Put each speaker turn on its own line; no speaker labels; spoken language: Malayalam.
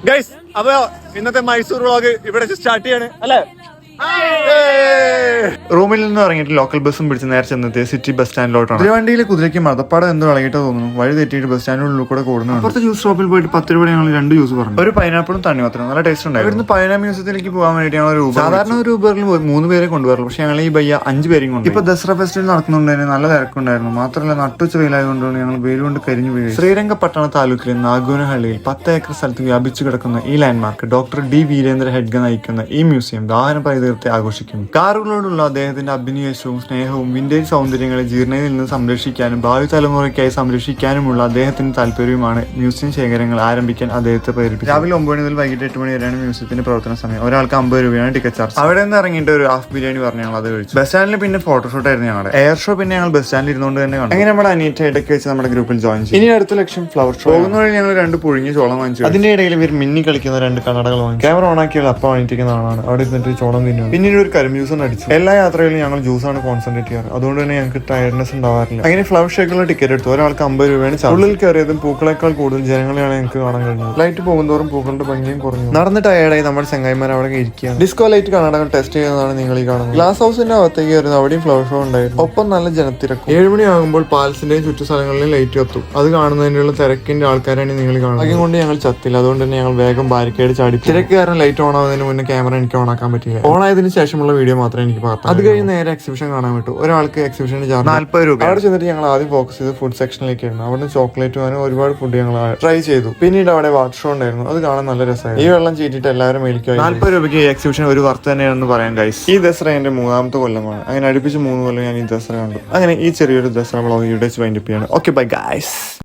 ഗൈസ് അപ്പൊ ഇന്നത്തെ മൈസൂർ വ്ളോഗ് ഇവിടെ സ്റ്റാർട്ട് ചെയ്യാണ് അല്ലേ? റൂമിൽ നിന്ന് ഇറങ്ങിയിട്ട് ലോക്കൽ ബസ്സും പിടിച്ച് നേരെ ചെന്നത് സിറ്റി ബസ് സ്റ്റാൻഡിലോട്ടാണ്. തിരുവണ്ടിയിൽ കുതിരയ്ക്ക് മതപ്പാടം എന്തോ ഇളകിയിട്ട് തോന്നുന്നു. വഴി തെറ്റിയിട്ട് ബസ് സ്റ്റാൻഡിനുള്ളിൽ കൂടെ കൂടുന്നു. അപ്പുറത്തെ ജ്യൂസ് ഷോപ്പിൽ പോയിട്ട് 10 രൂപ ഞങ്ങൾ 2 ജ്യൂസ് പറഞ്ഞു. ഒരു പൈനാപ്പിളും തണ്ണിമത്തനും നല്ല ടേസ്റ്റ് ഉണ്ടായിരുന്നു. ഇവിടുന്ന് പൈനാ മ്യൂസിയത്തിലേക്ക് പോകാൻ വേണ്ടി ഞങ്ങൾ സാധാരണ ഒരു ഊബറിൽ 3 പേരെ കൊണ്ടുവരുള്ളൂ. പക്ഷെ ഞങ്ങൾ ഈ ബയ്യ 5 പേരെയും കൊണ്ട്. ഇപ്പൊ ദസറ ഫെസ്റ്റിവൽ നടക്കുന്നുണ്ടായിരുന്നു, നല്ല തിരക്കുണ്ടായിരുന്നു. മാത്രമല്ല നട്ടുച്ച വെയിലായതുകൊണ്ടാണ് ഞങ്ങൾ വെയിൽ കൊണ്ട് കരിഞ്ഞു വീഴുന്നത്. ശ്രീരംഗപട്ടണ താലൂക്കിലെ നാഗോനഹള്ളിയിൽ 10 ഏക്കർ സ്ഥലത്ത് വ്യാപിച്ചു കിടക്കുന്ന ഈ ലാൻഡ്മാർക്ക് ഡോക്ടർ ഡി വീരേന്ദ്ര ഹെഡ്ഗ നയിക്കുന്ന ഈ മ്യൂസിയം വാഹന പൈതൃകത്തെ ആഘോഷിക്കുന്നു. കാറുകളോടുള്ള അദ്ദേഹത്തിന്റെ അഭിനിവേശവും സ്നേഹവും വിന്റേജ് സൗന്ദര്യങ്ങളെ ജീർണയിൽ നിന്ന് സംരക്ഷിക്കാനും ഭാവി തലമുറയ്ക്കായി സംരക്ഷിക്കാനുമുള്ള അദ്ദേഹത്തിന്റെ താല്പര്യവുമാണ് മ്യൂസിയം ശേഖരങ്ങൾ ആരംഭിക്കാൻ അദ്ദേഹത്തെ പ്രേരിപ്പിച്ചത്. രാവിലെ 9 മുതൽ വൈകിട്ട് 8 മണി വരെയാണ് മ്യൂസിയത്തിന്റെ പ്രവർത്തന സമയം. ഒരാൾക്ക് 50 രൂപയാണ് ടിക്കറ്റ് ചാർജ്. അവിടെ നിന്ന് ഇറങ്ങിയിട്ട് ഒരു ഹാഫ് ബിരിയാണി പറഞ്ഞ് ഞങ്ങൾ അത് കഴിച്ചു. ബസ് സ്റ്റാൻഡിൽ പിന്നെ ഫോട്ടോഷൂട്ട് ആയിരുന്നു ഞങ്ങളുടെ. എയർ ഷോ പിന്നെ ഞങ്ങൾ ബസ് സ്റ്റാൻഡിൽ ഇരുന്നുകൊണ്ട് തന്നെ കണ്ടു. അങ്ങനെ നമ്മുടെ അനിയറ്റ് ഇടയ്ക്ക് വെച്ച് നമ്മുടെ ഗ്രൂപ്പിൽ ജോയിൻ ചെയ്തു. ഇനി അടുത്ത ലക്ഷ്യം ഫ്ലവർ ഷോ. പോകുന്ന വഴി ഞങ്ങൾ 2 പുഴുങ്ങിയ ചോളം വാങ്ങിച്ചു. അതിന്റെ ഇടയിൽ ഇവർ മിന്നി കളിക്കുന്ന 2 കണ്ണടകൾ വാങ്ങി. ക്യാമറ ഓൺ ആക്കിയാൽ അപ്പം വാങ്ങിയിരിക്കുന്ന ആളാണ്. അവിടെ ഇരുന്നിട്ട് ചോളം തിന്നു. പിന്നീട് ഒരു കരിമ്യൂസ് അടിച്ചു. എല്ലാ യാത്രയിലും ഞങ്ങൾ ജ്യൂസാണ് കോൺസെൻട്രേറ്റ് ചെയ്യാറ്. അതുകൊണ്ട് തന്നെ ഞങ്ങൾക്ക് ടയർഡ്നെസ് ഉണ്ടാവാറില്ല. അങ്ങനെ ഫ്ലവർ ഷേക്കുള്ള ടിക്കറ്റ് എടുത്തു. ഒരാൾക്ക് 50 രൂപയാണ് ചാർജ്. ഉള്ളിൽ കയറിയതും പൂക്കളേക്കാൾ കൂടുതൽ ജനങ്ങളെയാണ് ഞങ്ങൾക്ക് കാണാൻ കഴിഞ്ഞത്. ലൈറ്റ് പോകുന്നതോറും പൂക്കളുടെ ഭംഗിയും കുറഞ്ഞു. നടന്ന് ടയർഡായി നമ്മുടെ ചങ്ങായിമാർ അവിടെ ഇരിക്കുകയാണ്. ഡിസ്കോ ലൈറ്റ് കണ്ണടകൾ ടെസ്റ്റ് ചെയ്യുന്നതാണ് നിങ്ങൾ ഈ കാണുന്നത്. ഗ്ലാസ് ഹൗസിന്റെ അകത്തേക്ക് കയറുന്നത് അവിടെയും ഫ്ലവർ ഷോ ഉണ്ടായിരുന്നു. ഒപ്പം നല്ല ജനത്തിരക്കും. 7 മണിയാകുമ്പോൾ പാലസിന്റെയും ചുറ്റു സ്ഥലങ്ങളിലും ലൈറ്റ് കത്തും. അത് കാണുന്നതിനുള്ള തിരക്കിന്റെ ആൾക്കാരാണ് നിങ്ങൾ കാണുന്നത്. അതുകൊണ്ട് കൊണ്ട് ഞങ്ങൾ ചത്തില്ല. അതുകൊണ്ട് തന്നെ ഞങ്ങൾ വേഗം ബാരിക്കേഡ് ചാടി. തിരക്ക് കാരണം ലൈറ്റ് ഓൺ ആവുന്നതിന് മുന്നേ ക്യാമറ എനിക്ക് ഓൺ ആക്കാൻ പറ്റില്ല. ഓൺ ആയതിനു ശേഷമുള്ള വീഡിയോ മാത്രമേ എനിക്ക് പകർത്താം. അത് കഴിഞ്ഞ് നേരെ എക്സിബിഷൻ കാണാൻ വിട്ടു. ഒരാൾക്ക് എക്സിബിഷന് ചാർജ് 40 രൂപ. അവിടെ ചെന്നിട്ട് ഞങ്ങൾ ആദ്യം ഫോക്കസ് ചെയ്ത് ഫുഡ് സെക്ഷനിലേക്കായിരുന്നു. അവിടെ ചോക്ലേറ്റ് വാങ്ങാനും ഒരുപാട് ഫുഡ് ഞങ്ങൾ ട്രൈ ചെയ്തു. പിന്നീട് അവിടെ വാട്ടർ ഷോ ഉണ്ടായിരുന്നു. അത് കാണാൻ നല്ല രസമായിരുന്നു. ഈ വെള്ളം ചീറ്റിട്ട് എല്ലാവരും മേടിക്കും. 40 രൂപയ്ക്ക് ഈ എക്സിബിഷൻ ഒരു വർത്ത് തന്നെയാണെന്ന് പറയാൻ ഗൈസ്. ഈ ദസറ എന്റെ 3ാമത്തെ കൊല്ലമാണ്. അങ്ങനെ അടുപ്പിച്ച് 3 കൊല്ലം ഞാൻ ഈ ദസറ കണ്ടു. അങ്ങനെ ഈ ചെറിയൊരു ദസറ വ്ളോഗ് ഇവിടെ വൈൻഡ് അപ്പ് ചെയ്യാണ്. Okay bye guys.